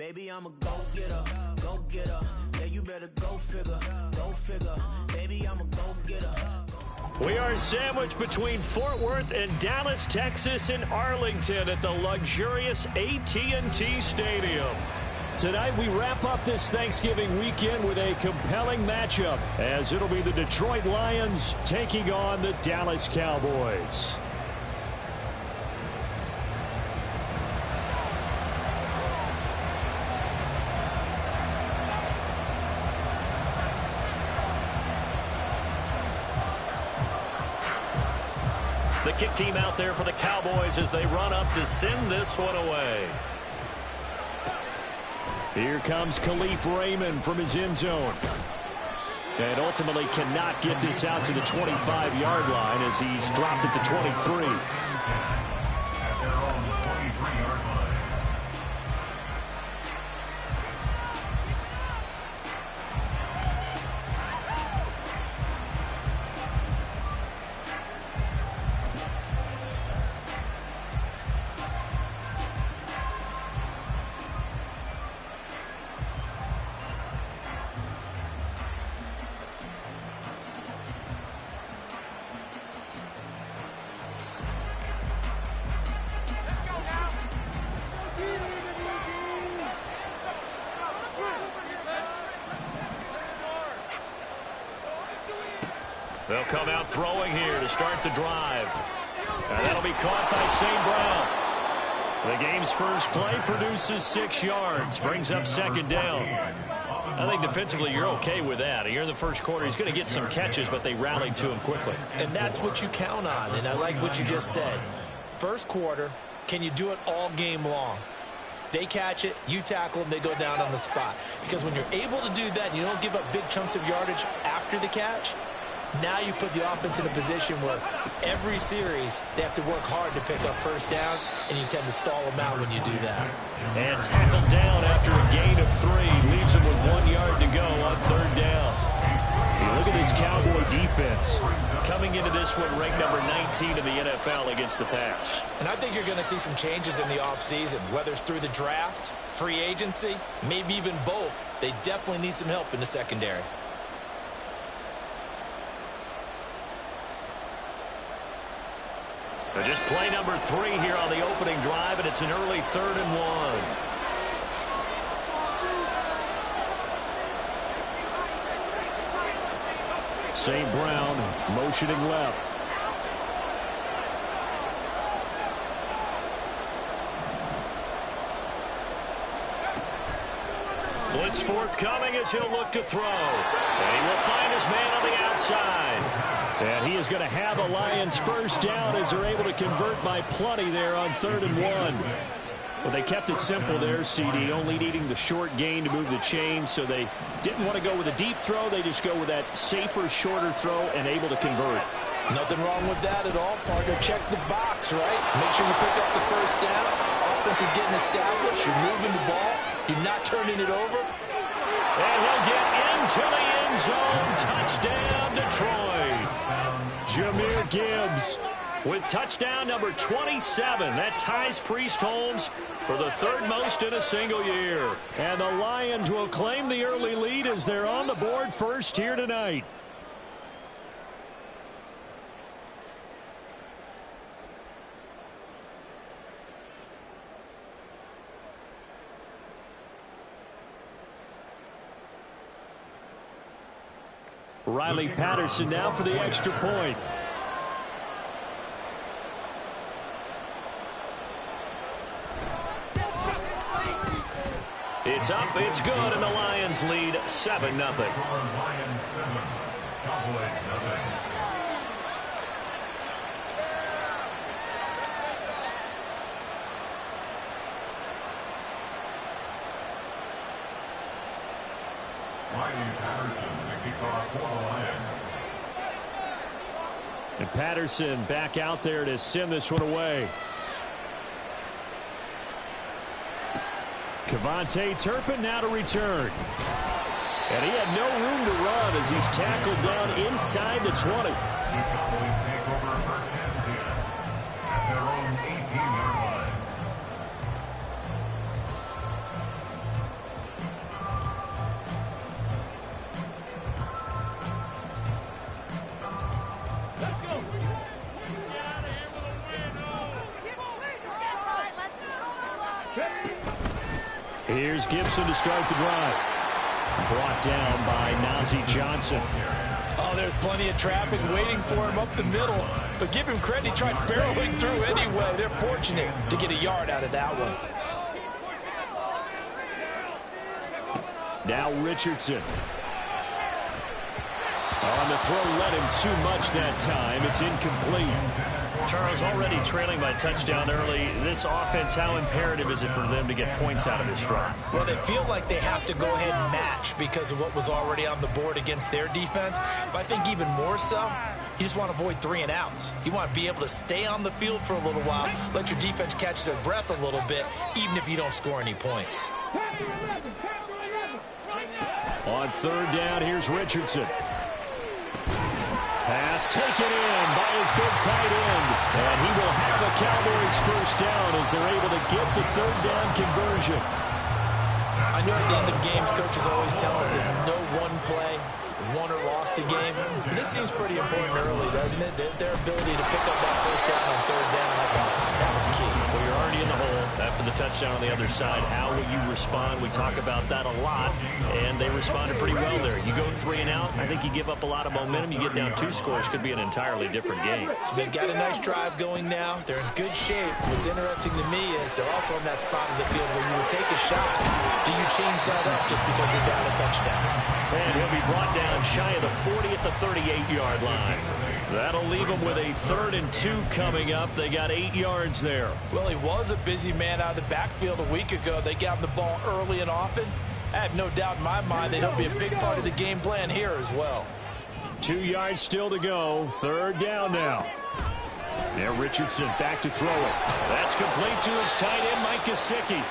Baby, I'm a go-getter, go-getter. Yeah, you better go figure, go figure. Baby, I'm a go-getter. We are sandwiched between Fort Worth and Dallas, Texas, and Arlington at the luxurious AT&T Stadium. Tonight, we wrap up this Thanksgiving weekend with a compelling matchup, as it'll be the Detroit Lions taking on the Dallas Cowboys. The kick team out there for the Cowboys as they run up to send this one away. Here comes Khalif Raymond from his end zone. And ultimately cannot get this out to the 25-yard line as he's dropped at the 23. They'll come out throwing here to start the drive. And that'll be caught by St. Brown. The game's first play produces 6 yards, brings up second down. I think defensively you're okay with that. Here in the first quarter, he's going to get some catches, but they rallied to him quickly. And that's what you count on, and I like what you just said. First quarter, can you do it all game long? They catch it, you tackle them, they go down on the spot. Because when you're able to do that and you don't give up big chunks of yardage after the catch, now you put the offense in a position where every series they have to work hard to pick up first downs, and you tend to stall them out when you do that. And tackled down after a gain of 3. Leaves him with 1 yard to go on third down. Hey, look at this Cowboy defense. Coming into this one ranked number 19 in the NFL against the pass. And I think you're going to see some changes in the offseason, whether it's through the draft, free agency, maybe even both. They definitely need some help in the secondary. So just play number 3 here on the opening drive, and it's an early 3rd and 1. St. Brown motioning left. Blitz forthcoming as he'll look to throw. And he will find his man on the outside. And he is going to have a Lions first down as they're able to convert by plenty there on 3rd and 1. Well, they kept it simple there, CD, only needing the short gain to move the chain, so they didn't want to go with a deep throw. They just go with that safer, shorter throw and able to convert. Nothing wrong with that at all, partner. Check the box, right? Make sure you pick up the first down. Offense is getting established. You're moving the ball. You're not turning it over. And he'll get into the end zone. Touchdown, Detroit. Jahmyr Gibbs with touchdown number 27. That ties Priest Holmes for the 3rd most in a single year. And the Lions will claim the early lead as they're on the board first here tonight. Riley Patterson now for the extra point. It's up, it's good, and the Lions lead 7-0. Lions 7, Cowboys 0. And Patterson back out there to send this one away. Kevontae Turpin now to return. And he had no room to run as he's tackled down inside the 20. The Cowboys take over first and 10 at their own 18-yard line. Here's Gibson to start the drive. Brought down by Nazeeh Johnson. Oh, there's plenty of traffic waiting for him up the middle. But give him credit, he tried barreling through anyway. They're fortunate to get a yard out of that one. Now Richardson. On the throw, led him too much that time. It's incomplete. Charles, already trailing by touchdown early. This offense, how imperative is it for them to get points out of this drive? Well, they feel like they have to go ahead and match because of what was already on the board against their defense. But I think even more so, you just want to avoid 3 and outs. You want to be able to stay on the field for a little while, let your defense catch their breath a little bit, even if you don't score any points. On third down, here's Richardson. Pass taken in by his big tight end. And he will have a Cowboys first down as they're able to get the third down conversion. I know at the end of games, coaches always tell us that no one play won or lost a game. But this seems pretty important early, doesn't it? Their ability to pick up that first down on third down, I thought that was key. Well, you're already in the hole after the touchdown on the other side. How will you respond? We talk about that a lot, and they responded pretty well there. You go 3 and out, I think you give up a lot of momentum. You get down 2 scores, could be an entirely different game. So they've got a nice drive going now. They're in good shape. What's interesting to me is they're also in that spot of the field where you would take a shot. Do you change that up just because you're down a touchdown? And he'll be brought down shy of the 40 at the 38-yard line. That'll leave them with a 3rd and 2 coming up. They got 8 yards there. Well, he was a busy man out of the backfield a week ago. They got him the ball early and often. I have no doubt in my mind that he'll be a big part of the game plan here as well. 2 yards still to go. 3rd down now. Now Richardson back to throw it. That's complete to his tight end, Mike Gesicki.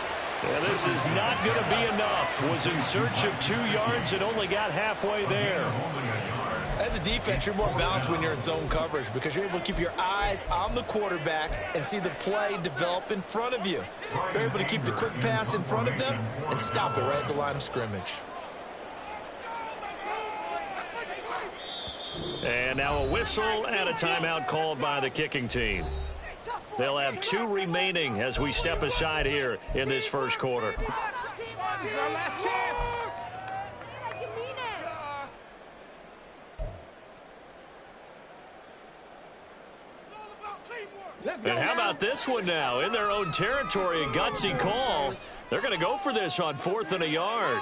Yeah, this is not going to be enough. Was in search of 2 yards and only got halfway there. As a defense, you're more balanced when you're in zone coverage because you're able to keep your eyes on the quarterback and see the play develop in front of you. You're able to keep the quick pass in front of them and stop it right at the line of scrimmage. And now a whistle and a timeout called by the kicking team. They'll have 2 remaining as we step aside here in this first quarter. And how about this one now? In their own territory, a gutsy call. They're going to go for this on 4th and a yard.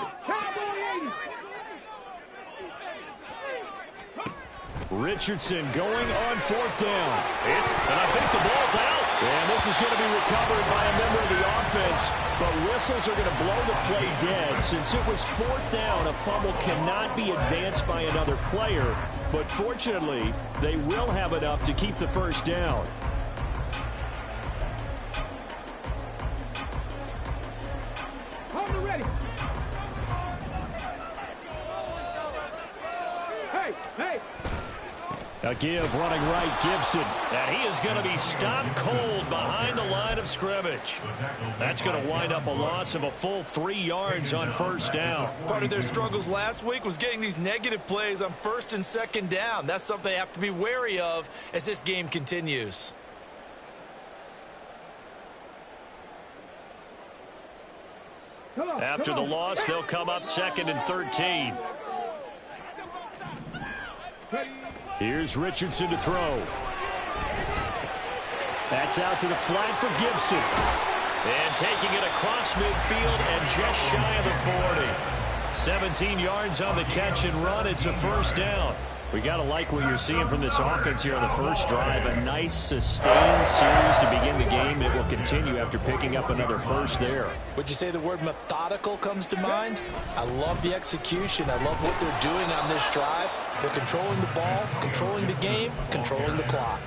Richardson going on 4th down. And I think the ball's out. And this is going to be recovered by a member of the offense. But whistles are going to blow the play dead. Since it was 4th down, a fumble cannot be advanced by another player. But fortunately, they will have enough to keep the first down. Ready. Hey. A give running right, Gibson. And he is going to be stopped cold behind the line of scrimmage. That's going to wind up a loss of a full 3 yards on 1st down. Part of their struggles last week was getting these negative plays on 1st and 2nd down. That's something they have to be wary of as this game continues. After the loss, they'll come up 2nd and 13. Here's Richardson to throw. That's out to the flat for Gibson. And taking it across midfield and just shy of the 40. 17 yards on the catch and run. It's a 1st down. We got to like what you're seeing from this offense here on the first drive. A nice, sustained series to begin the game. It will continue after picking up another first there. Would you say the word methodical comes to mind? I love the execution. I love what they're doing on this drive. They're controlling the ball, controlling the game, controlling the clock.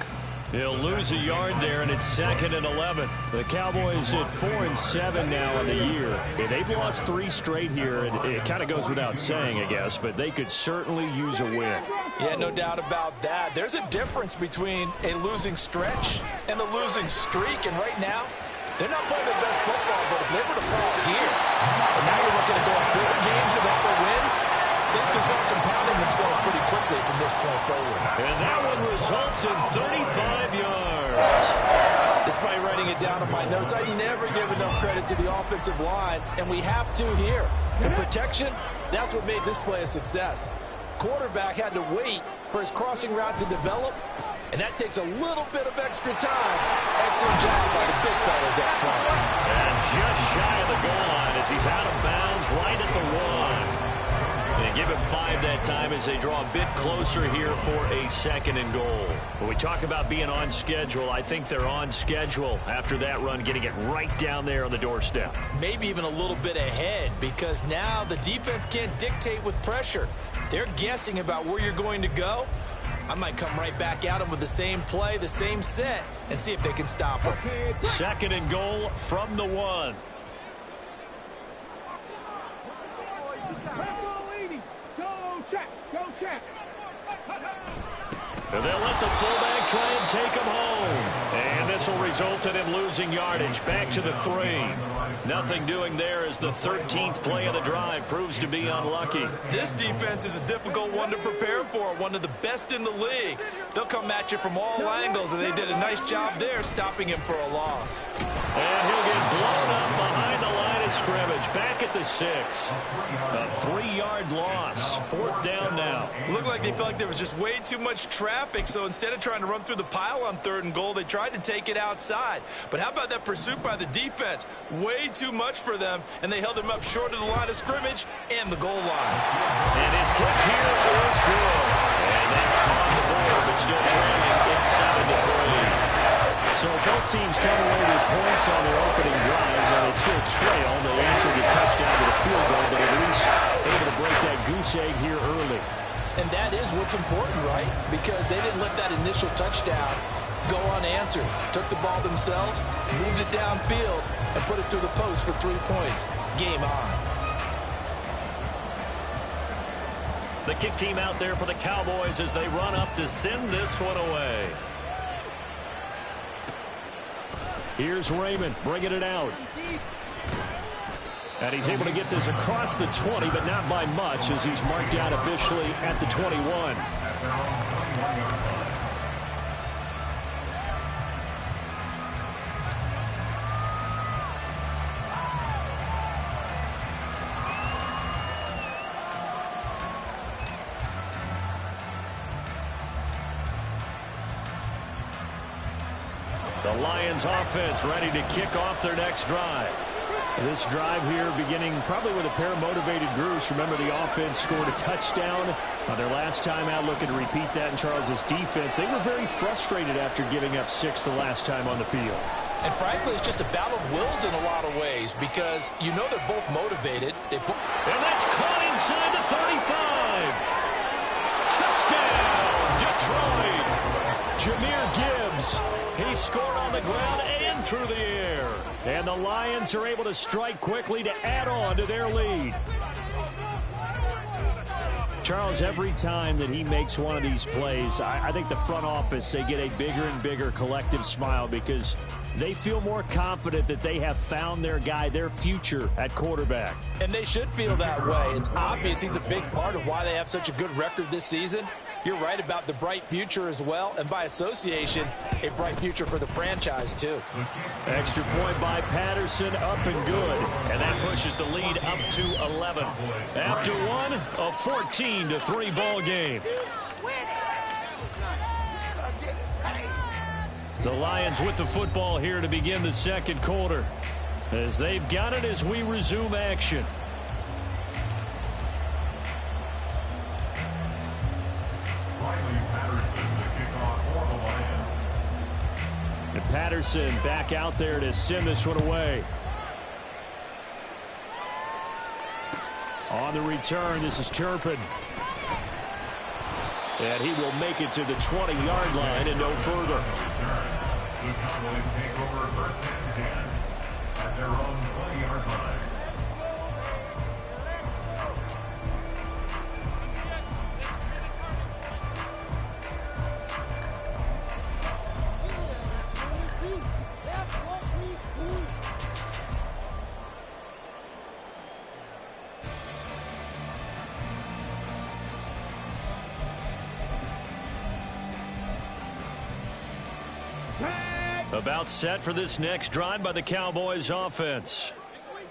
He'll lose a yard there, and it's 2nd and 11. The Cowboys at 4-7 now in the year. They've lost 3 straight here, and it kind of goes without saying, I guess, but they could certainly use a win. Yeah, no doubt about that. There's a difference between a losing stretch and a losing streak, and right now, they're not playing their best football, but if they were to fall here, and now you're looking at going 4 games without a win, things can start compounding themselves pretty quickly from this point forward. And that one results in 35 yards. Despite writing a it down in my notes. I never give enough credit to the offensive line, and we have to here. The protection, that's what made this play a success. Quarterback had to wait for his crossing route to develop, and that takes a little bit of extra time. Excellent job by the big fellas up front. And just shy of the goal line as he's out of bounds right at the 1. And give him 5 that time as they draw a bit closer here for a 2nd and goal. When we talk about being on schedule, I think they're on schedule after that run, getting it right down there on the doorstep. Maybe even a little bit ahead, because now the defense can't dictate with pressure. They're guessing about where you're going to go. I might come right back at them with the same play, the same set, and see if they can stop them. 2nd and goal from the 1. And they'll let the fullback try and take him home. And this will result in him losing yardage. Back to the 3. Nothing doing there as the 13th play of the drive proves to be unlucky. This defense is a difficult one to prepare for, one of the best in the league. They'll come at you from all angles, and they did a nice job there stopping him for a loss. And he'll get blown up behind the line of scrimmage. Back at the 6. A 3-yard loss. 4th down now. Looked like they felt like there was just way too much traffic, so instead of trying to run through the pile on 3rd and goal, they tried to take it outside. But how about that pursuit by the defense? Way too much for them, and they held him up short of the line of scrimmage and the goal line. And his kick here is good. And they're on the board, but still trailing. It's 7-3. So both teams come away with points on their opening drives, and they still trail. They answer the touchdown with a field goal, but at least able to break that goose egg here early. And that is what's important, right? Because they didn't let that initial touchdown go unanswered. Took the ball themselves, moved it downfield, and put it through the post for 3 points. Game on. The kick team out there for the Cowboys as they run up to send this one away. Here's Raymond bringing it out. And he's able to get this across the 20, but not by much as he's marked out officially at the 21. The Lions offense ready to kick off their next drive. This drive here beginning probably with a pair of motivated groups. Remember, the offense scored a touchdown on their last time out, looking to repeat that in Charles's defense. They were very frustrated after giving up 6 the last time on the field. And frankly, it's just a battle of wills in a lot of ways because you know they're both motivated. And that's caught inside the 35. Touchdown, Detroit. Jahmyr Gibbs. He scored on the ground and through the air. And the Lions are able to strike quickly to add on to their lead. Charles, every time that he makes one of these plays, I think the front office, they get a bigger and bigger collective smile because they feel more confident that they have found their guy, their future at quarterback. And they should feel that way. It's obvious he's a big part of why they have such a good record this season. You're right about the bright future as well, and by association, a bright future for the franchise too. Extra point by Patterson, up and good. And that pushes the lead up to 11. After one, a 14-3 ball game. The Lions with the football here to begin the second quarter, as they've got it as we resume action. And Patterson back out there to send this one away. On the return, this is Turpin. And he will make it to the 20-yard line and no further. The Cowboys take over first and 10 at their own 20-yard line. About set for this next drive by the Cowboys offense.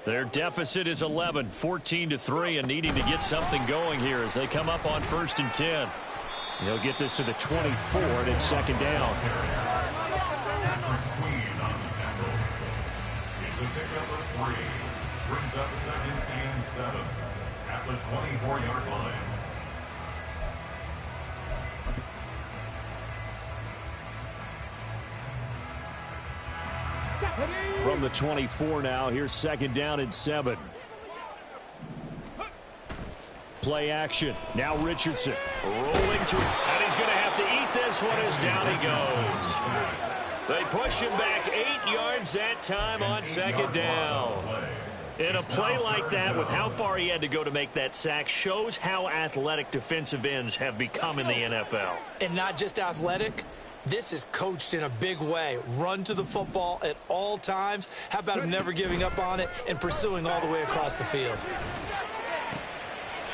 Their deficit is 11, 14-3, and needing to get something going here as they come up on 1st and 10. They'll get this to the 24, and it's 2nd down. It's a pick number 3. Brings up 2nd and 7 at the 24-yard line. From the 24 now, here's 2nd down and 7. Play action. Now Richardson rolling to, and he's going to have to eat this one as down he goes. They push him back 8 yards that time on 2nd down. In a play like that, with how far he had to go to make that sack, shows how athletic defensive ends have become in the NFL. And not just athletic. This is coached in a big way. Run to the football at all times. How about him never giving up on it and pursuing all the way across the field?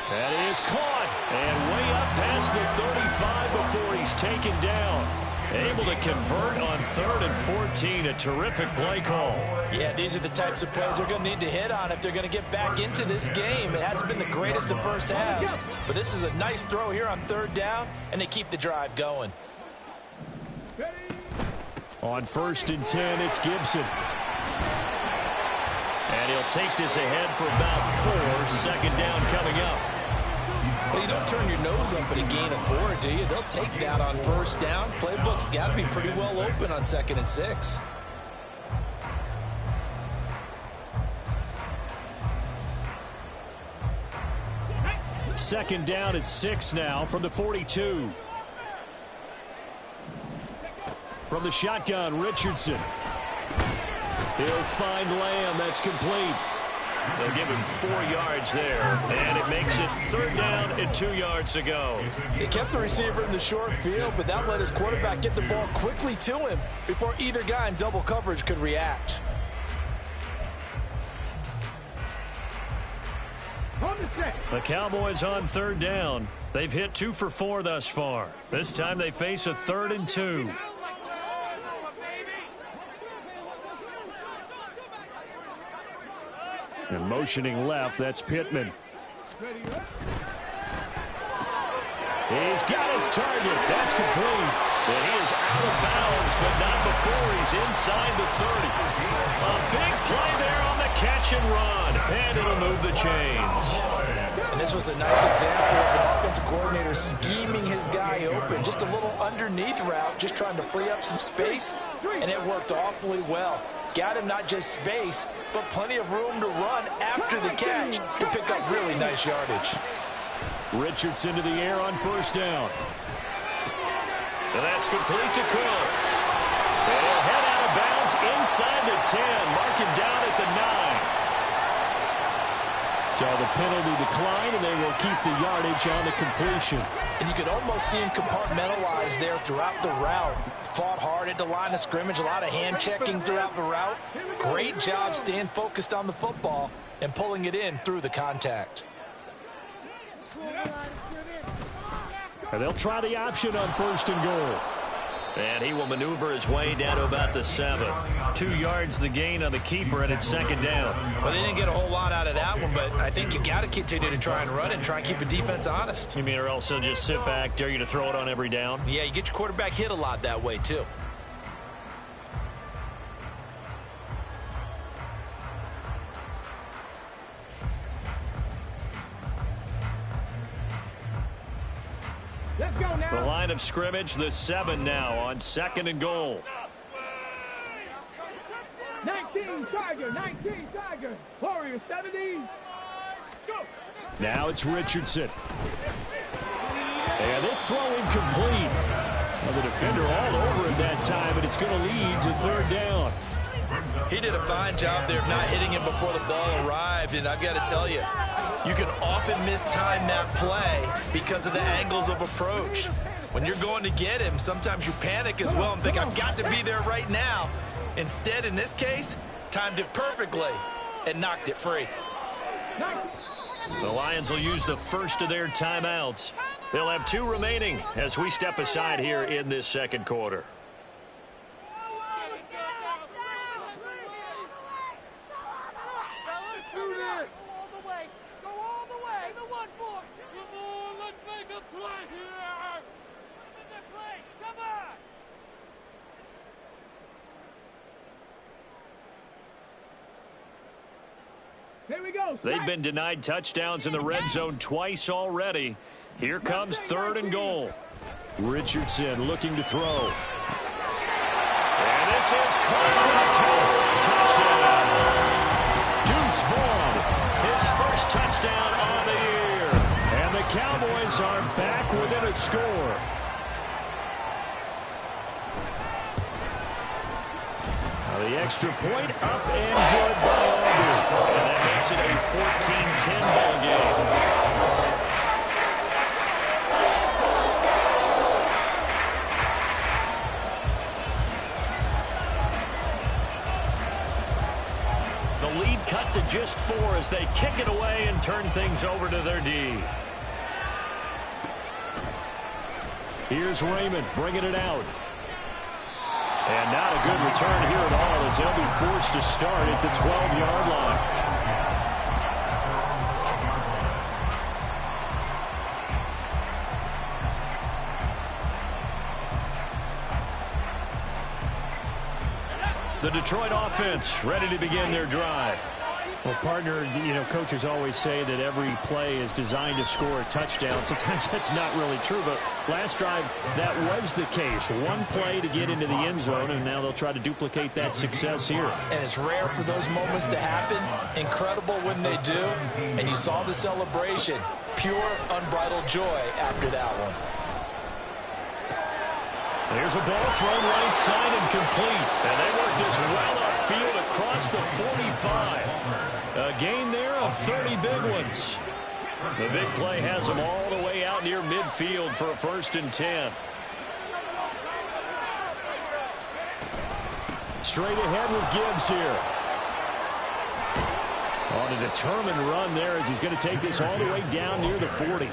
That is caught. And way up past the 35 before he's taken down. Able to convert on 3rd and 14. A terrific play call. Yeah, these are the types of plays they're going to need to hit on if they're going to get back into this game. It hasn't been the greatest of first halves, but this is a nice throw here on 3rd down, and they keep the drive going. On 1st and 10, it's Gibson. And he'll take this ahead for about 4. 2nd down coming up. Well, you don't turn your nose up at a gain of 4, do you? They'll take that on 1st down. Playbook's got to be pretty well open on 2nd and 6. Second down at 6 now from the 42. From the shotgun, Richardson. He'll find Lamb. That's complete. They'll give him 4 yards there, and it makes it 3rd down and 2 yards to go. They kept the receiver in the short field, but that let his quarterback get the ball quickly to him before either guy in double coverage could react. The Cowboys on 3rd down. They've hit 2 for 4 thus far. This time they face a 3rd and 2. And motioning left, that's Pittman. He's got his target. That's complete. And he is out of bounds, but not before he's inside the 30. A big play there on the catch and run. And it'll move the chains. And this was a nice example of an offensive coordinator scheming his guy open. Just a little underneath route, just trying to free up some space. And it worked awfully well. Got him not just space, but plenty of room to run after the catch to pick up really nice yardage. Richardson to the air on 1st down. And that's complete to Cooks. And he'll head out of bounds inside the 10, marking down at the 9. So the penalty decline, and they will keep the yardage on the completion. And you could almost see him compartmentalize there throughout the route. Fought hard at the line of scrimmage, a lot of hand checking throughout the route. Great job staying focused on the football and pulling it in through the contact. And they'll try the option on 1st and goal. And he will maneuver his way down to about the 7. 2 yards the gain on the keeper, and it's 2nd down. Well, they didn't get a whole lot out of that one, but I think you got to continue to try and run and try and keep the defense honest. You mean, or else he'll just sit back, dare you to throw it on every down? Yeah, you get your quarterback hit a lot that way, too. The line of scrimmage, the 7 now on 2nd and goal. 19 Tiger, Warrior 70. Go. Now it's Richardson. And this throw incomplete. Well, the defender all over him that time, and it's going to lead to 3rd down. He did a fine job there of not hitting him before the ball arrived, and I've got to tell you, you can often mistime that play because of the angles of approach. When you're going to get him, sometimes you panic as well and think, I've got to be there right now. Instead, in this case, timed it perfectly and knocked it free. The Lions will use the first of their timeouts. They'll have 2 remaining as we step aside here in this 2nd quarter. Here we go. They've been denied touchdowns in the red zone twice already. Here comes 3rd and goal. Richardson looking to throw. And this is caught for a Cowboy touchdown. Deuce Vaughn, his first touchdown on the year. And the Cowboys are back within a score. Now the extra point up and good by Aubrey. And that makes it a 14-10 ball game. Cut to just 4 as they kick it away and turn things over to their D. Here's Raymond bringing it out. And not a good return here at all as they'll be forced to start at the 12-yard line. The Detroit offense ready to begin their drive. Well, partner, coaches always say that every play is designed to score a touchdown. Sometimes that's not really true, but last drive, that was the case. One play to get into the end zone, and now they'll try to duplicate that success here. And it's rare for those moments to happen. Incredible when they do. And you saw the celebration. Pure, unbridled joy after that one. There's a ball thrown right side and complete. And they work this well upfield across the 45. A gain there of 30 big ones. The big play has them all the way out near midfield for a 1st and 10. Straight ahead with Gibbs here. On a determined run there as he's going to take this all the way down near the 40.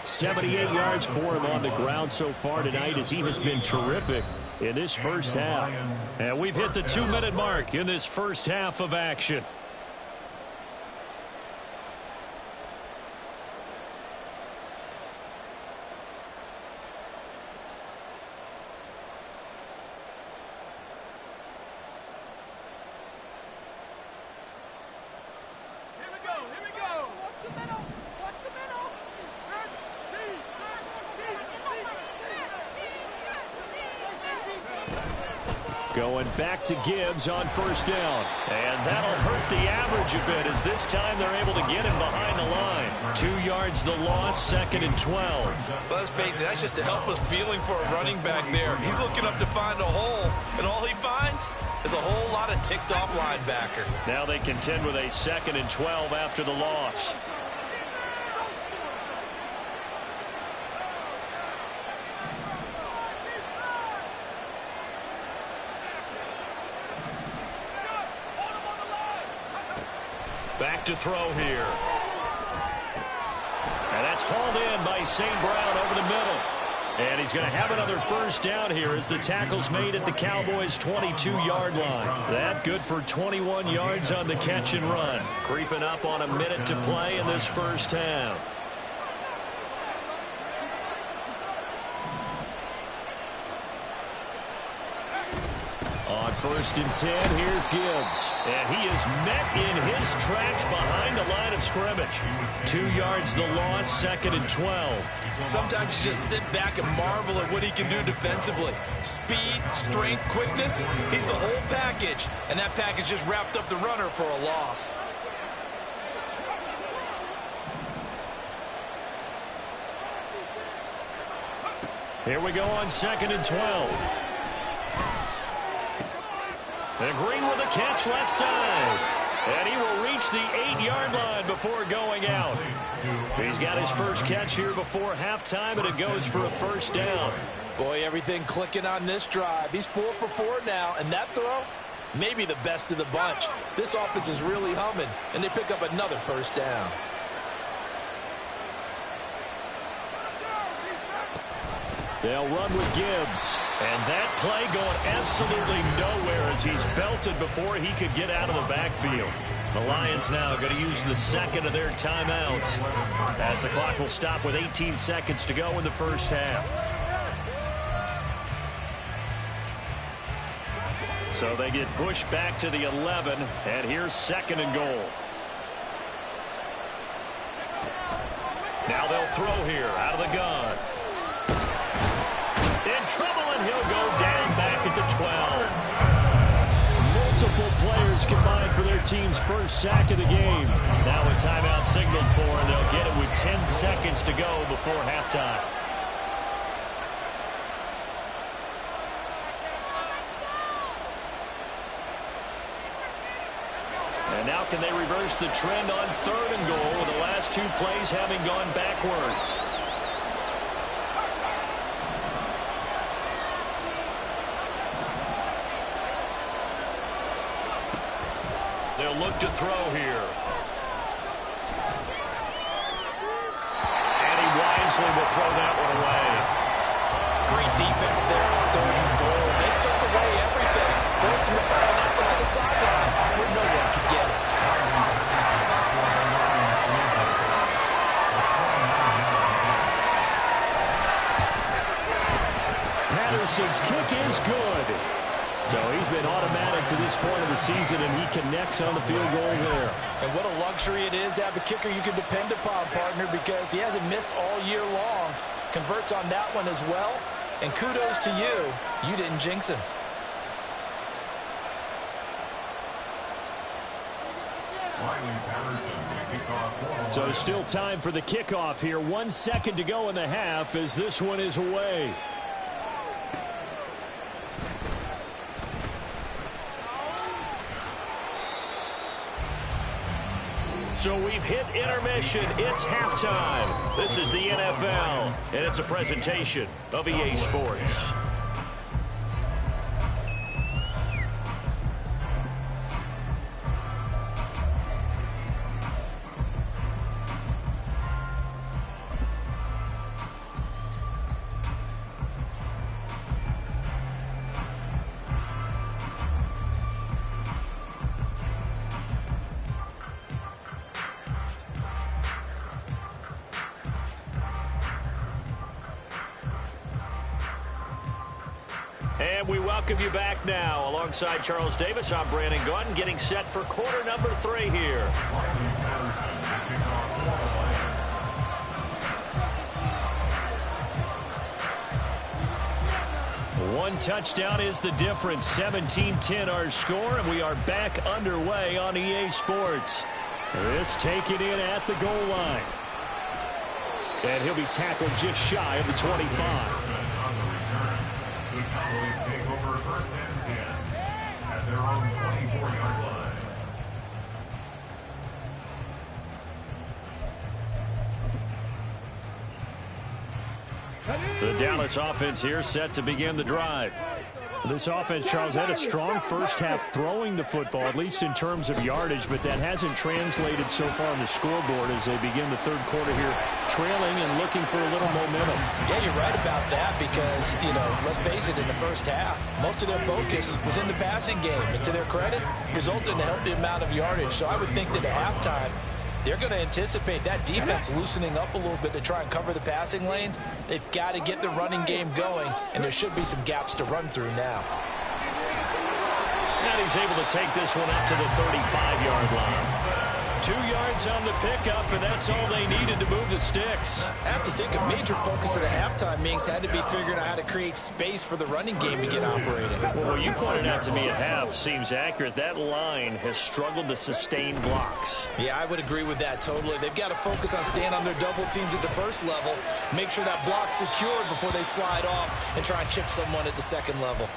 78 yards for him on the ground so far tonight as he has been terrific in this first half. And we've hit the 2-minute mark in this first half of action. Going back to Gibbs on 1st down. And that'll hurt the average a bit as this time they're able to get him behind the line. 2 yards the loss, 2nd and 12. Well, let's face it, that's just a helpless feeling for a running back there. He's looking up to find a hole, and all he finds is a whole lot of ticked-off linebacker. Now they contend with a 2nd and 12 after the loss. Back to throw here. And that's hauled in by St. Brown over the middle. And he's going to have another 1st down here as the tackle's made at the Cowboys' 22-yard line. That good for 21 yards on the catch and run. Creeping up on a minute to play in this first half. On 1st and 10, here's Gibbs. And he is met in his tracks behind the line of scrimmage. 2 yards the loss, 2nd and 12. Sometimes you just sit back and marvel at what he can do defensively. Speed, strength, quickness, he's the whole package. And that package just wrapped up the runner for a loss. Here we go on 2nd and 12. And Green with a catch left side. And he will reach the 8-yard line before going out. He's got his first catch here before halftime, and it goes for a 1st down. Boy, everything clicking on this drive. He's 4 for 4 now, and that throw, maybe the best of the bunch. This offense is really humming, and they pick up another 1st down. They'll run with Gibbs. And that play going absolutely nowhere as he's belted before he could get out of the backfield. The Lions now going to use the 2nd of their timeouts as the clock will stop with 18 seconds to go in the first half. So they get pushed back to the 11, and here's 2nd and goal. Now they'll throw here out of the gun. In trouble, and he'll go down back at the 12. Multiple players combined for their team's first sack of the game. Now a timeout signaled for, and they'll get it with 10 seconds to go before halftime. And now can they reverse the trend on 3rd and goal with the last 2 plays having gone backwards? They'll look to throw here. And he wisely will throw that one away. Great defense there on 3rd and goal. They took away everything. Forced him to fall that one to the sideline where no one could get it. Patterson's kick is good. So he's been automatic to this point of the season, and he connects on the field goal there. And what a luxury it is to have a kicker you can depend upon, partner, because he hasn't missed all year long. Converts on that one as well. And kudos to you. You didn't jinx him. So still time for the kickoff here. 1 second to go in the half as this one is away. So we've hit intermission. It's halftime. This is the NFL, and it's a presentation of EA Sports. And we welcome you back now. Alongside Charles Davis, I'm Brandon Gunn, getting set for quarter number 3 here. One touchdown is the difference. 17-10 our score, and we are back underway on EA Sports. This taken in at the goal line. And he'll be tackled just shy of the 25. The Cowboys take over 1st and 10 at their own 24-yard line. The Dallas offense here set to begin the drive. This offense, Charles, had a strong first half throwing the football, at least in terms of yardage, but that hasn't translated so far on the scoreboard as they begin the 3rd quarter here, trailing and looking for a little momentum. Yeah, you're right about that because, let's face it, in the first half, most of their focus was in the passing game. And to their credit, resulted in a healthy amount of yardage. So I would think that at halftime, they're going to anticipate that defense loosening up a little bit to try and cover the passing lanes. They've got to get the running game going, and there should be some gaps to run through now. And he's able to take this one up to the 35-yard line. 2 yards on the pickup, and that's all they needed to move the sticks. I have to think a major focus of the halftime meetings had to be figuring out how to create space for the running game to get operating. Well, what you pointed out to me at half seems accurate. That line has struggled to sustain blocks. Yeah, I would agree with that totally. They've got to focus on staying on their double teams at the first level, make sure that block's secured before they slide off and try and chip someone at the second level.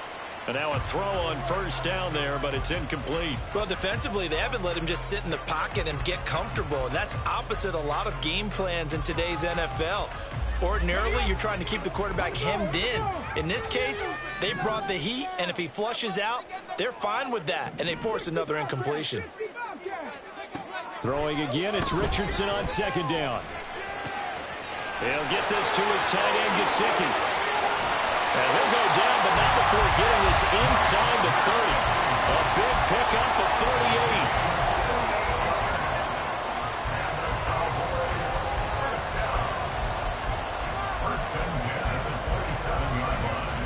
And now a throw on 1st down there, but it's incomplete. Well, defensively, they haven't let him just sit in the pocket and get comfortable, and that's opposite a lot of game plans in today's NFL. Ordinarily, you're trying to keep the quarterback hemmed in. In this case, they brought the heat, and if he flushes out, they're fine with that, and they force another incompletion. Throwing again, it's Richardson on 2nd down. He'll get this to his tight end, Gesicki. And he'll go down, but not before getting this inside the 30. A big pickup of 38. First and 10 at the 27-yard line.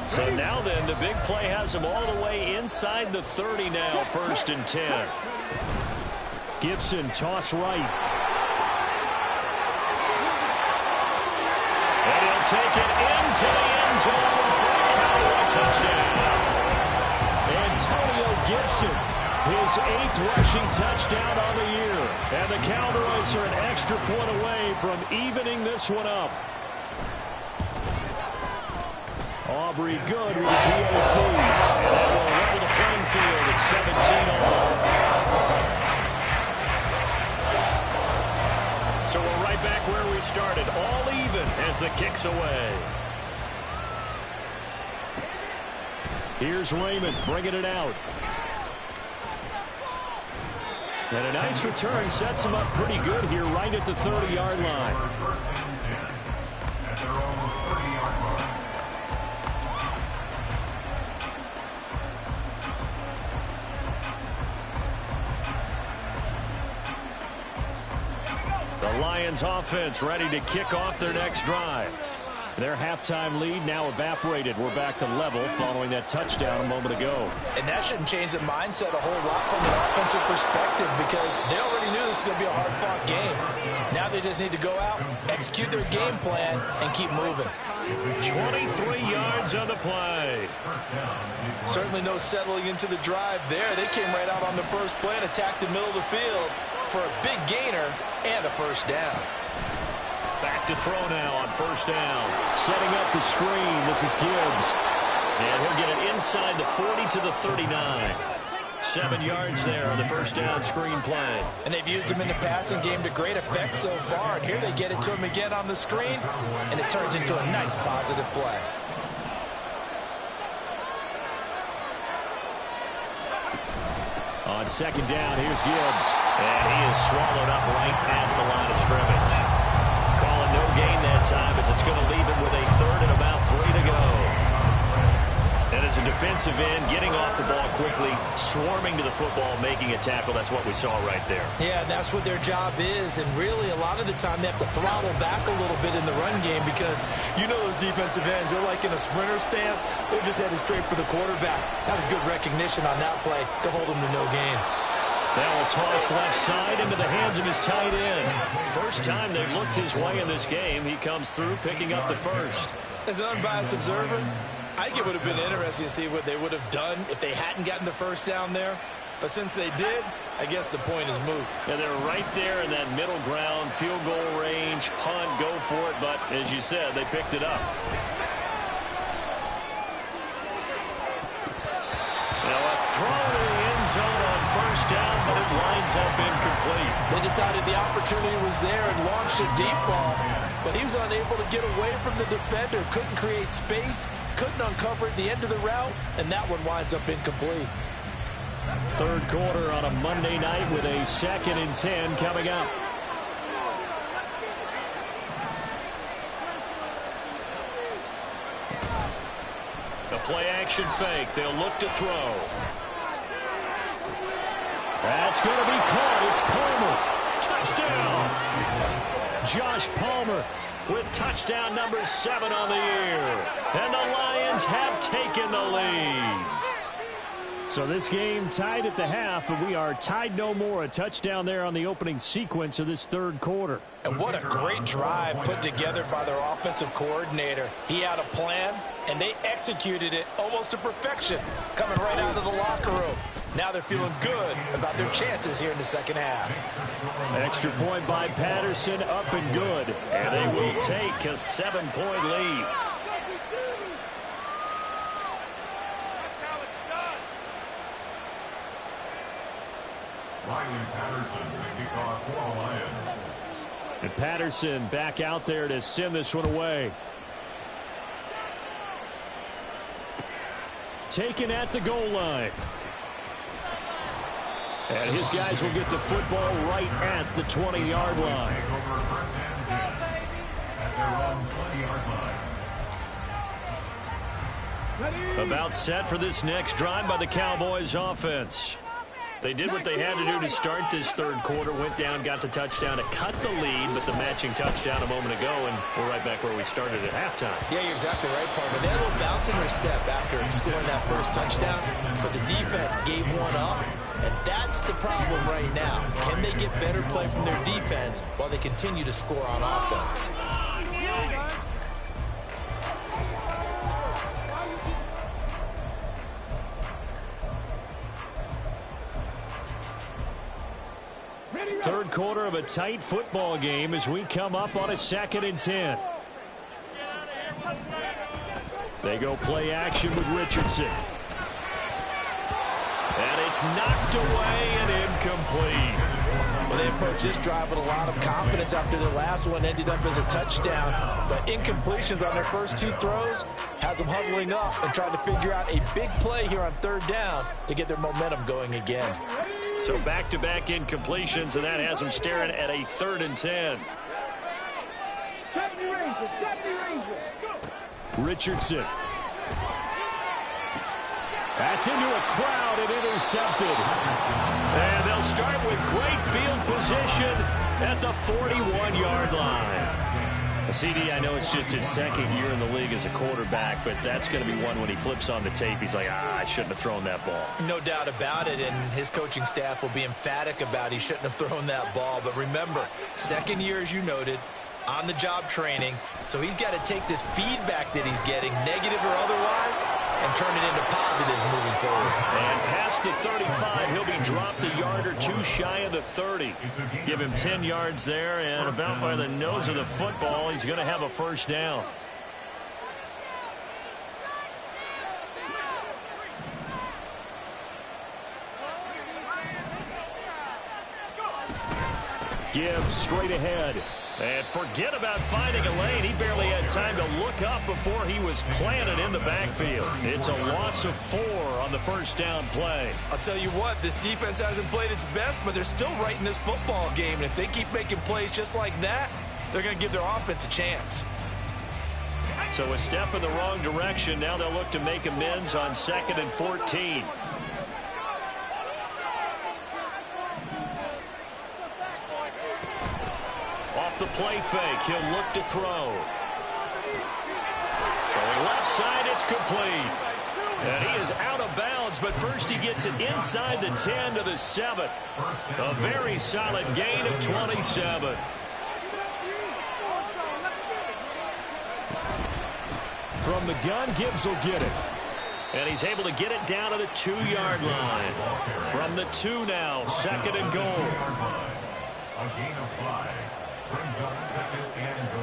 So now then, the big play has him all the way inside the 30 now, 1st and 10. Gibson toss right. And he'll take it into the end zone for a Cowboy touchdown. Antonio Gibson, his 8th rushing touchdown on the year. And the Cowboys are an extra point away from evening this one up. Aubrey good with the PAT. And that will level the playing field at 17 all. So we're right back where we started. All even as the kick's away. Here's Raymond bringing it out. And a nice return sets him up pretty good here right at the 30-yard line. At their own 30-yard line. The Lions offense ready to kick off their next drive. Their halftime lead now evaporated. We're back to level following that touchdown a moment ago. And that shouldn't change the mindset a whole lot from an offensive perspective because they already knew this was going to be a hard-fought game. Now they just need to go out, execute their game plan, and keep moving. 23 yards on the play. Certainly no settling into the drive there. They came right out on the first play and attacked the middle of the field for a big gainer and a first down. Back to throw now on first down. Setting up the screen. This is Gibbs. And he'll get it inside the 40 to the 39. 7 yards there on the first down screen play. And they've used him in the passing game to great effect so far. And here they get it to him again on the screen. And it turns into a nice positive play. On second down, here's Gibbs. And he is swallowed up right at the line of scrimmage. Calling no gain that time as it's going to leave him with a 3rd and about 3 to go. And as a defensive end, getting off the ball quickly, swarming to the football, making a tackle. That's what we saw right there. Yeah, that's what their job is. And really, a lot of the time, they have to throttle back a little bit in the run game because you know those defensive ends, they're like in a sprinter stance. They're just headed straight for the quarterback. That was good recognition on that play to hold them to no gain. That will toss left side into the hands of his tight end. First time they've looked his way in this game. He comes through picking up the first. As an unbiased observer, I think it would have been interesting to see what they would have done if they hadn't gotten the first down there. But since they did, I guess the point is moot. Yeah, they're right there in that middle ground, field goal range, punt, go for it. But as you said, they picked it up. Now a throw to the end zone on first down, but it lines up incomplete. They decided the opportunity was there and launched a deep ball, but he was unable to get away from the defender, couldn't create space, couldn't uncover at the end of the route, and that one winds up incomplete. Third quarter on a Monday night with a 2nd and 10 coming up. The play-action fake. They'll look to throw. That's going to be caught. It's Palmer. Touchdown. Josh Palmer with touchdown number 7 on the year. And the Lions have taken the lead. So this game tied at the half, but we are tied no more. A touchdown there on the opening sequence of this third quarter. And what a great drive put together by their offensive coordinator. He had a plan, and they executed it almost to perfection, coming right out of the locker room. Now they're feeling good about their chances here in the second half. An extra point by Patterson, up and good. And they will take a 7-point lead. Riley Patterson, the kickoff for the Lions. And Patterson back out there to send this one away. Taken at the goal line. And his guys will get the football right at the 20-yard line. Take over first and 10 at their own 20-yard line. About set for this next drive by the Cowboys offense. They did what they had to do to start this third quarter. Went down, got the touchdown to cut the lead, but the matching touchdown a moment ago, and we're right back where we started at halftime. Yeah, you're exactly right, partner. They had a little bounce in their step after scoring that first touchdown, but the defense gave one up, And that's the problem right now. Can they get better play from their defense while they continue to score on offense? Third quarter of a tight football game as we come up on a 2nd and 10. They go play action with Richardson. And it's knocked away and incomplete. Well, they approached this drive with a lot of confidence after their last one ended up as a touchdown. But incompletions on their first 2 throws has them huddling up and trying to figure out a big play here on 3rd down to get their momentum going again. So back-to-back incompletions, and that has them staring at a 3rd and 10. 70 Rangers, go! Richardson. That's into a crowd and intercepted. And they'll start with great field position at the 41-yard line. CD, I know it's just his 2nd year in the league as a quarterback, but that's going to be one when he flips on the tape. He's like, I shouldn't have thrown that ball. No doubt about it, and his coaching staff will be emphatic about he shouldn't have thrown that ball. But remember, 2nd year, as you noted, on-the-job training. So he's got to take this feedback that he's getting, negative or otherwise, and turn it into positives moving forward. And past the 35, he'll be dropped a yard or 2 shy of the 30. Give him 10 yards there, and about by the nose of the football, he's going to have a 1st down. Gibbs straight ahead. And forget about finding a lane. He barely had time to look up before he was planted in the backfield. It's a loss of 4 on the 1st down play. I'll tell you what, this defense hasn't played its best, but they're still right in this football game. And if they keep making plays just like that, they're going to give their offense a chance. So a step in the wrong direction. Now they'll look to make amends on 2nd and 14. Off the play fake, he'll look to throw. Throwing left side, it's complete. And he is out of bounds, but first he gets it inside the 10 to the 7. A very solid gain of 27. From the gun, Gibbs will get it. And he's able to get it down to the 2-yard line. From the 2 now, 2nd and goal. A gain of 5 brings up 2nd and goal.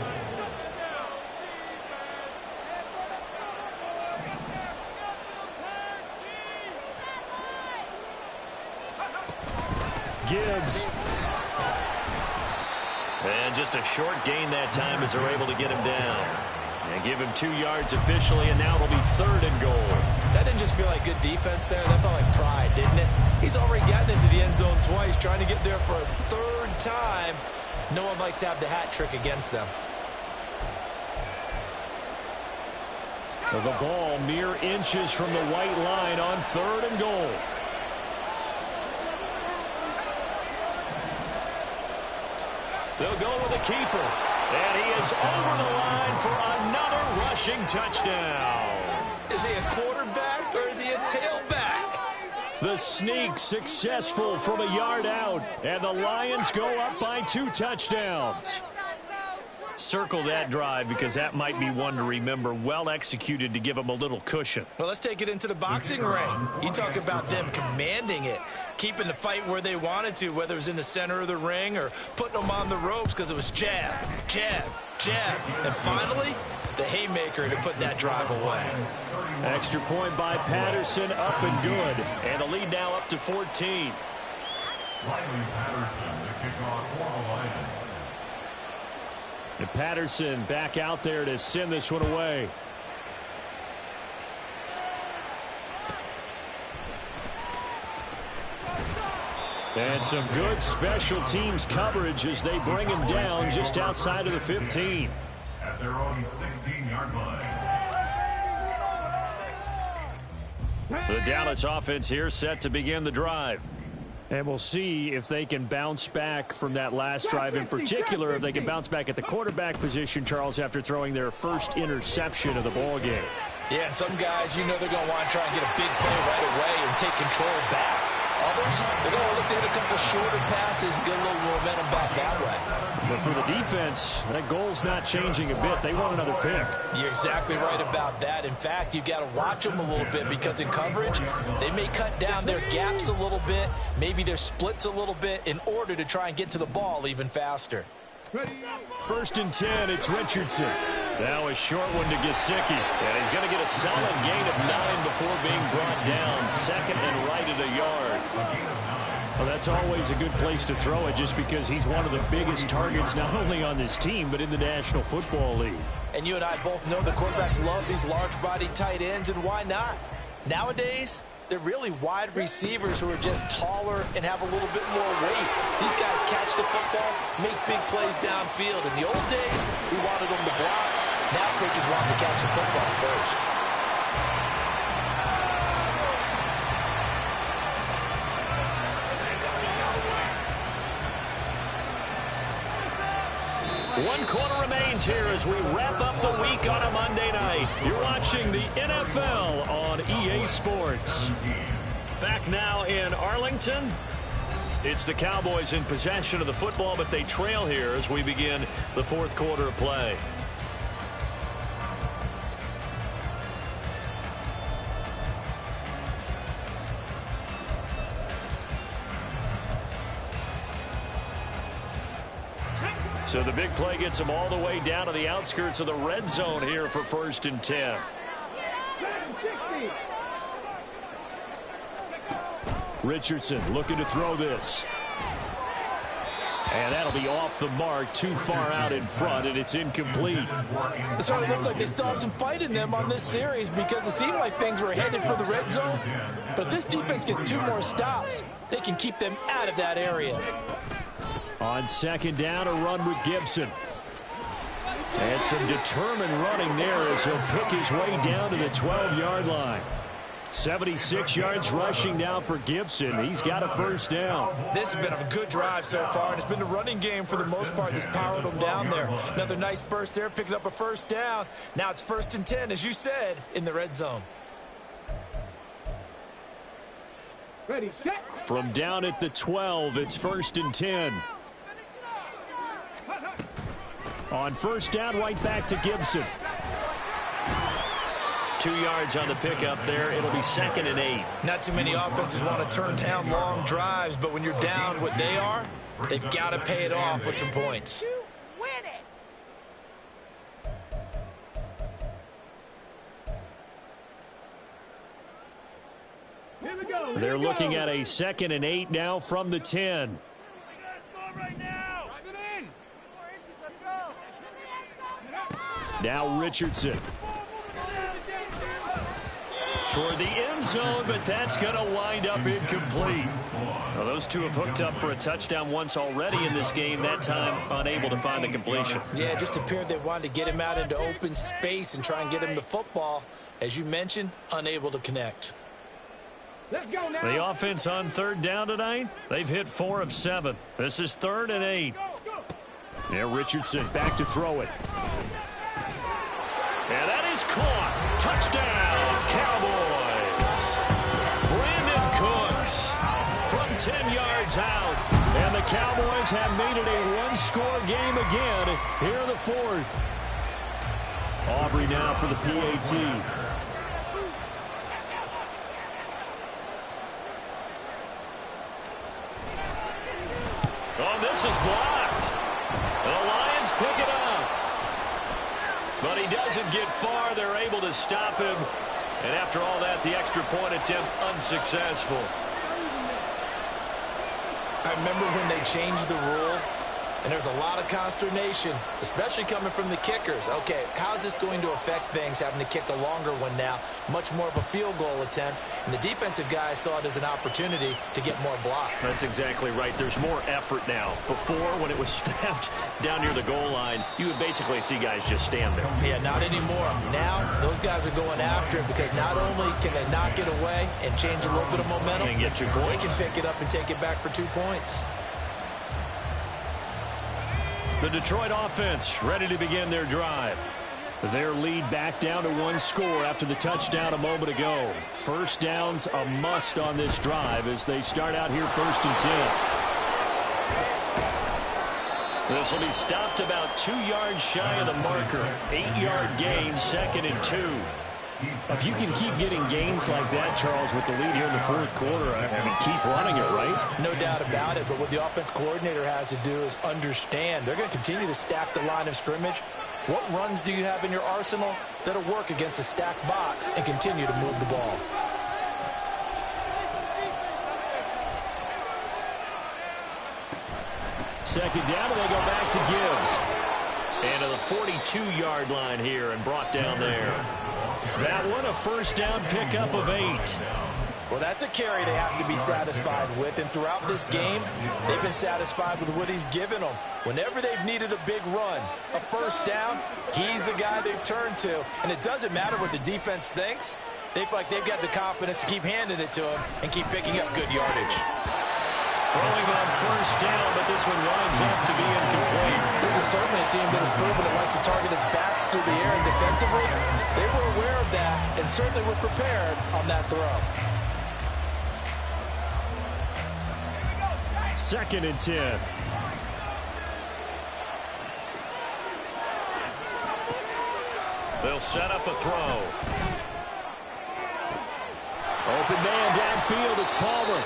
Gibbs. And just a short gain that time as they're able to get him down. And give him 2 yards officially, and now it'll be 3rd and goal. That didn't just feel like good defense there. That felt like pride, didn't it? He's already gotten into the end zone twice, trying to get there for a 3rd time. No one likes to have the hat trick against them. The ball mere inches from the white line on 3rd and goal. They'll go with the keeper. And he is over the line for another rushing touchdown. Is he a quarterback or is he a tailback? The sneak successful from a yard out. And the Lions go up by 2 touchdowns. Circle that drive because that might be one to remember. Well executed to give them a little cushion. Well, let's take it into the boxing ring. You talk about them commanding it, keeping the fight where they wanted to, whether it was in the center of the ring or putting them on the ropes because it was jab, jab, jab. And finally, the haymaker to put that drive away. Extra point by Patterson, up and good. And the lead now up to 14. Riley Patterson, the kickoff for the Lions. And Patterson back out there to send this one away. And some good special teams coverage as they bring him down just outside of the 15. At their own 16-yard line. The Dallas offense here set to begin the drive. And we'll see if they can bounce back from that last drive. In particular, if they can bounce back at the quarterback position, Charles, after throwing their first interception of the ball game. Yeah, some guys, you know they're going to want to try and get a big play right away and take control back. others, they're going to look to hit a couple shorter passes, get a little momentum back that way. But for the defense, that goal's not changing a bit. They want another pick. You're exactly right about that. In fact, you've got to watch them a little bit because in coverage, they may cut down their gaps a little bit, maybe their splits a little bit in order to try and get to the ball even faster. First and 10, it's Richardson. Now a short one to Gesicki. And he's going to get a solid gain of 9 before being brought down. Second and right at a yard. Well, that's always a good place to throw it just because he's one of the biggest targets not only on this team but in the National Football League. And you and I both know the quarterbacks love these large-bodied tight ends, and why not? Nowadays, they're really wide receivers who are just taller and have a little bit more weight. These guys catch the football, make big plays downfield. In the old days, we wanted them to block. Now coaches want them to catch the football first. One quarter remains here as we wrap up the week on a Monday night. You're watching the NFL on EA Sports. Back now in Arlington. It's the Cowboys in possession of the football, but they trail here as we begin the fourth quarter of play. So the big play gets them all the way down to the outskirts of the red zone here for first and 10. Richardson looking to throw this. And that'll be off the mark, too far out in front, and it's incomplete. It certainly looks like they still have some fight in them on this series because it seemed like things were headed for the red zone. But if this defense gets 2 more stops, they can keep them out of that area. On second down, a run with Gibson. And some determined running there as he'll pick his way down to the 12-yard line. 76 yards rushing now for Gibson. He's got a first down. This has been a good drive so far, and it's been the running game for the most part that's powered them down there. Another nice burst there, picking up a first down. Now it's first and 10, as you said, in the red zone. Ready, set. From down at the 12, it's first and 10. On first down, right back to Gibson. 2 yards on the pickup there. It'll be second and 8. Not too many offenses want to turn down long drives, but when you're down what they are, they've got to pay it off with some points. They're looking at a second and 8 now from the 10. Now Richardson. Toward the end zone, but that's going to wind up incomplete. Well, those two have hooked up for a touchdown once already in this game, that time unable to find the completion. Yeah, it just appeared they wanted to get him out into open space and try and get him the football. As you mentioned, unable to connect. Let's go now. The offense on third down tonight, they've hit 4 of 7. This is third and 8. Yeah, Richardson back to throw it. And that is caught. Touchdown, Cowboys. Brandon Cooks from 10 yards out. And the Cowboys have made it a one-score game again here in the fourth. Aubrey now for the PAT. Oh, this is blocked. The Lions pick it up. But he doesn't get far. They're able to stop him. And after all that, the extra point attempt unsuccessful. I remember when they changed the rule, and there's a lot of consternation, especially coming from the kickers. Okay, how's this going to affect things, having to kick a longer one now? Much more of a field goal attempt. And the defensive guys saw it as an opportunity to get more block. That's exactly right. There's more effort now. Before, when it was snapped down near the goal line, you would basically see guys just stand there. Yeah, not anymore. Now, those guys are going after it because not only can they knock it away and change a little bit of momentum, and get 2 points. They can pick it up and take it back for 2 points. The Detroit offense ready to begin their drive. Their lead back down to one score after the touchdown a moment ago. First down's a must on this drive as they start out here 1st and 10. This will be stopped about 2 yards shy of the marker. 8-yard gain, 2nd and 2. If you can keep getting gains like that, Charles, with the lead here in the 4th quarter, I mean, keep running it, right? No doubt about it, but what the offense coordinator has to do is understand. They're going to continue to stack the line of scrimmage. What runs do you have in your arsenal that'll work against a stacked box and continue to move the ball? Second down, and they go back to Gibbs. And to the 42-yard line here and brought down there. That one, a first down pickup of 8. Well, that's a carry they have to be satisfied with. And throughout this game, they've been satisfied with what he's given them. Whenever they've needed a big run, a first down, he's the guy they've turned to. And it doesn't matter what the defense thinks. They feel like they've got the confidence to keep handing it to him and keep picking up good yardage. Throwing on first down, but this one winds up to be incomplete. This is certainly a team that has proven it likes to target its backs through the air and defensively. They were aware of that and certainly were prepared on that throw. 2nd and 10. They'll set up a throw. Open man downfield, it's Palmer.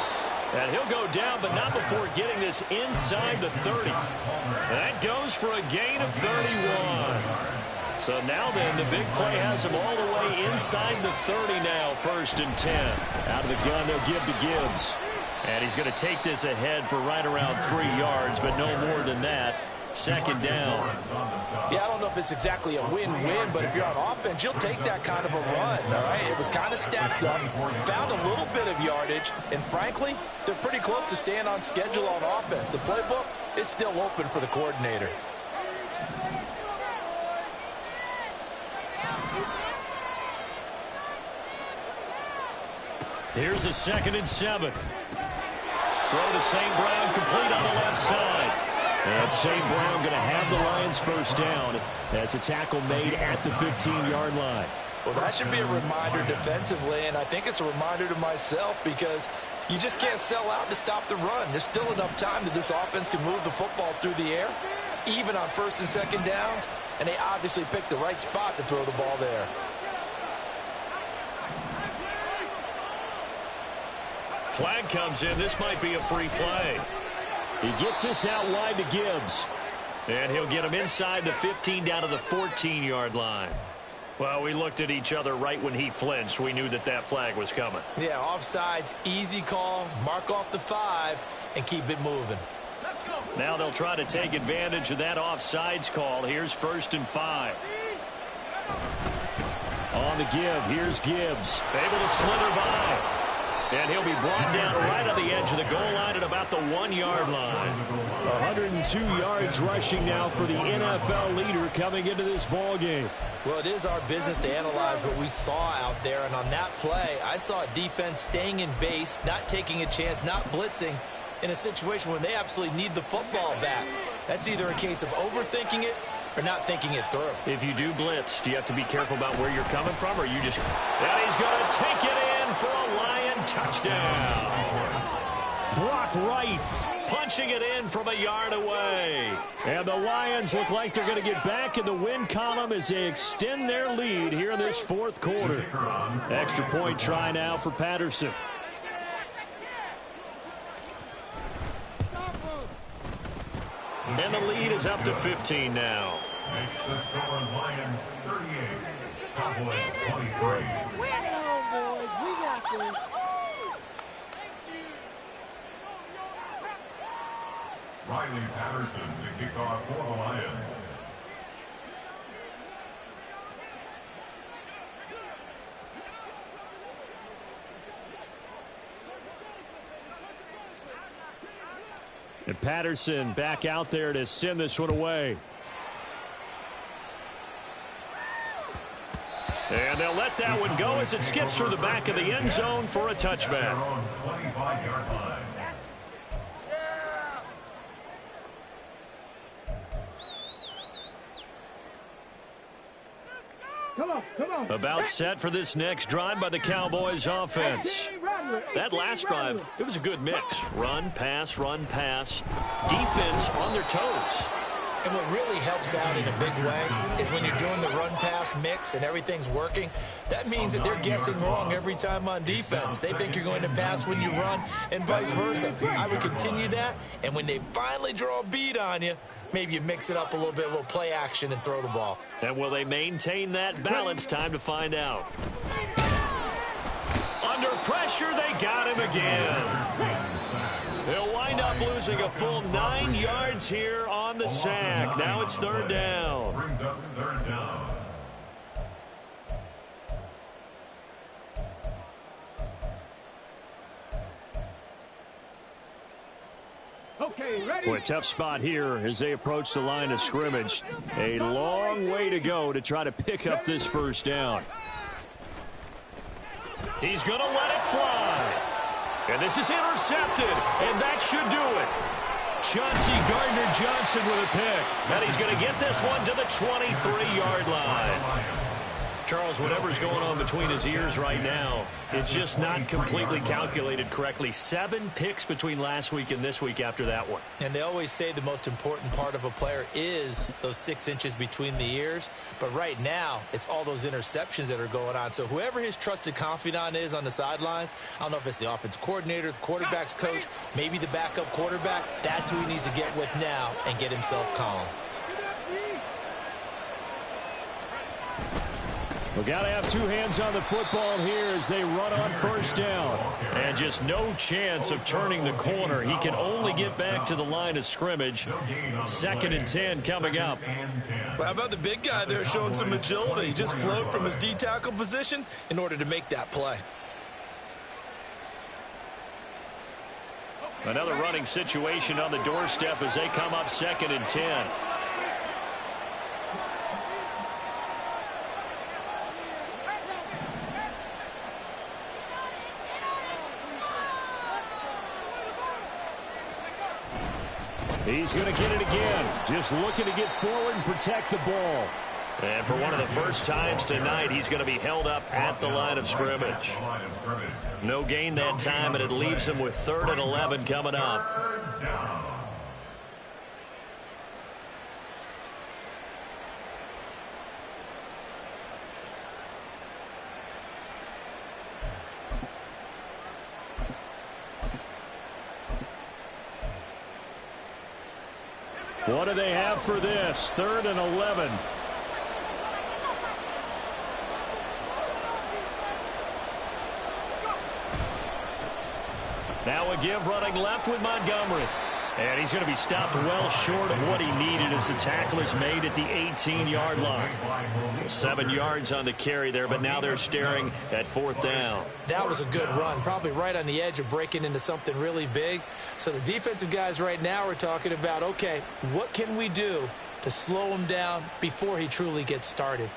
And he'll go down, but not before getting this inside the 30. That goes for a gain of 31. So now then, the big play has him all the way inside the 30 now, 1st and 10. Out of the gun, they'll give to Gibbs. And he's going to take this ahead for right around 3 yards, but no more than that. 2nd down. Yeah, I don't know if it's exactly a win-win, but if you're on offense, you'll take that kind of a run, all right? It was kind of stacked up, found a little bit of yardage, and frankly, they're pretty close to staying on schedule on offense. The playbook is still open for the coordinator. Here's a 2nd and 7. Throw to St. Brown, complete on the left side. And St. Brown going to have the Lions first down as a tackle made at the 15-yard line. Well, that should be a reminder defensively, and I think it's a reminder to myself because you just can't sell out to stop the run. There's still enough time that this offense can move the football through the air, even on 1st and 2nd downs, and they obviously picked the right spot to throw the ball there. Flag comes in. This might be a free play. He gets this out wide to Gibbs. And he'll get him inside the 15 down to the 14-yard line. Well, we looked at each other right when he flinched. We knew that that flag was coming. Yeah, offsides, easy call, mark off the 5, and keep it moving. Now they'll try to take advantage of that offsides call. Here's 1st and 5. On the give, here's Gibbs. Able to slither by. And he'll be brought down right on the edge of the goal line at about the 1-yard line. 102 yards rushing now for the NFL leader coming into this ball game. Well, it is our business to analyze what we saw out there. And on that play, I saw a defense staying in base, not taking a chance, not blitzing in a situation where they absolutely need the football back. That's either a case of overthinking it or not thinking it through. If you do blitz, do you have to be careful about where you're coming from, or you just... And he's going to take it in for a Lion touchdown. Brock Wright punching it in from a yard away. And the Lions look like they're going to get back in the win column as they extend their lead here in this 4th quarter. Extra point try now for Patterson. And the lead is up to 15 now. Makes the score Lions 38, Cowboys 23. Get home, boys. We got this. Riley Patterson to kick off for the Lions. And Patterson back out there to send this one away. And they'll let that one go as it skips through the back of the end zone for a touchback. 25-yard line. Come on. About set for this next drive by the Cowboys offense. That last drive, it was a good mix. Run, pass, defense on their toes. And what really helps out in a big way is when you're doing the run-pass mix and everything's working, that means that they're guessing wrong every time on defense. They think you're going to pass when you run and vice versa. I would continue that, and when they finally draw a beat on you, maybe you mix it up a little bit, a little play action, and throw the ball. And will they maintain that balance? Time to find out. Under pressure, they got him again. He'll wind up losing a full 9 yards here on the sack. Now it's third down. Brings up third down. Okay, ready? Boy, a tough spot here as they approach the line of scrimmage. A long way to go to try to pick up this first down. He's going to let it fly. And this is intercepted, and that should do it. Chauncey Gardner-Johnson with a pick. And he's going to get this one to the 23-yard line. Charles, whatever's going on between his ears right now, it's just not completely calculated correctly. 7 picks between last week and this week after that one. And they always say the most important part of a player is those 6 inches between the ears. But right now, it's all those interceptions that are going on. So whoever his trusted confidant is on the sidelines, I don't know if it's the offensive coordinator, the quarterback's coach, maybe the backup quarterback, that's who he needs to get with now and get himself calm. We've got to have 2 hands on the football here as they run on first down. And just no chance of turning the corner. He can only get back to the line of scrimmage. 2nd and 10 coming up. Well, how about the big guy there showing some agility? He just flowed from his D-tackle position in order to make that play. Another running situation on the doorstep as they come up 2nd and 10. He's going to get it again. Just looking to get forward and protect the ball. And for one of the first times tonight, he's going to be held up at the line of scrimmage. No gain that time, and it leaves him with 3rd and 11 coming up. What do they have for this? 3rd and 11. Now a give running left with Montgomery. And he's going to be stopped well short of what he needed as the tackle is made at the 18-yard line. 7 yards on the carry there, but now they're staring at 4th down. That was a good run, probably right on the edge of breaking into something really big. So the defensive guys right now are talking about, okay, what can we do to slow him down before he truly gets started?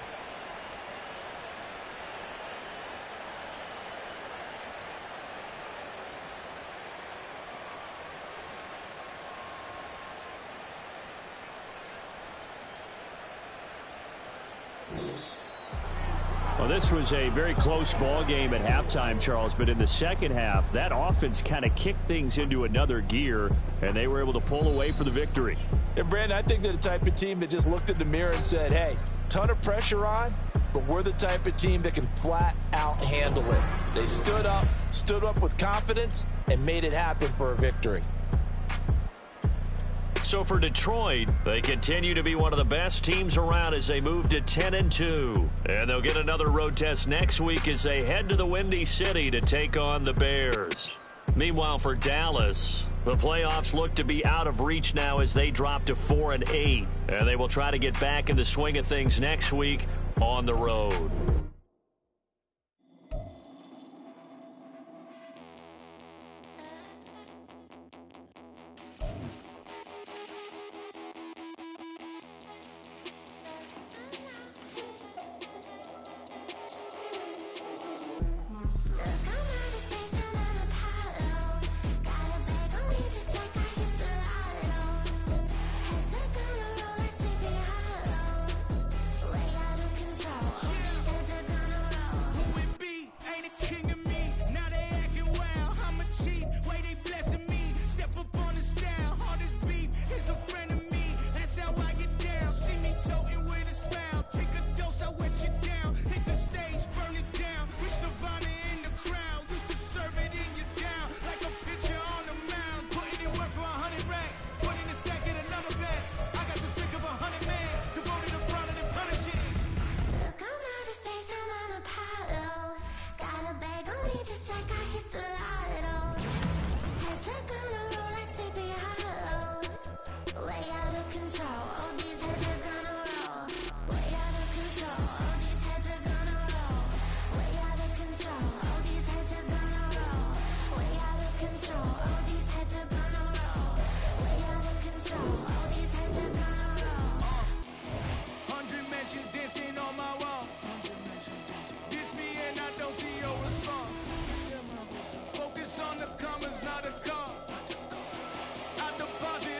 Well, this was a very close ball game at halftime, Charles, but in the second half, that offense kind of kicked things into another gear, and they were able to pull away for the victory. And, Brandon, I think they're the type of team that just looked in the mirror and said, hey, ton of pressure on, but we're the type of team that can flat out handle it. They stood up with confidence, and made it happen for a victory. So for Detroit, they continue to be one of the best teams around as they move to 10-2. And they'll get another road test next week as they head to the Windy City to take on the Bears. Meanwhile, for Dallas, the playoffs look to be out of reach now as they drop to 4-8. And they will try to get back in the swing of things next week on the road. control. All these heads are gonna roll. Way out of control. All these heads are gonna roll. Way out of control. All these heads are gonna roll. Way out of control. All these heads are gonna roll. Way out of control. All these heads are gonna roll. 100 mentions dancing on my wall. Diss me and I don't see your response. Focus on the comments.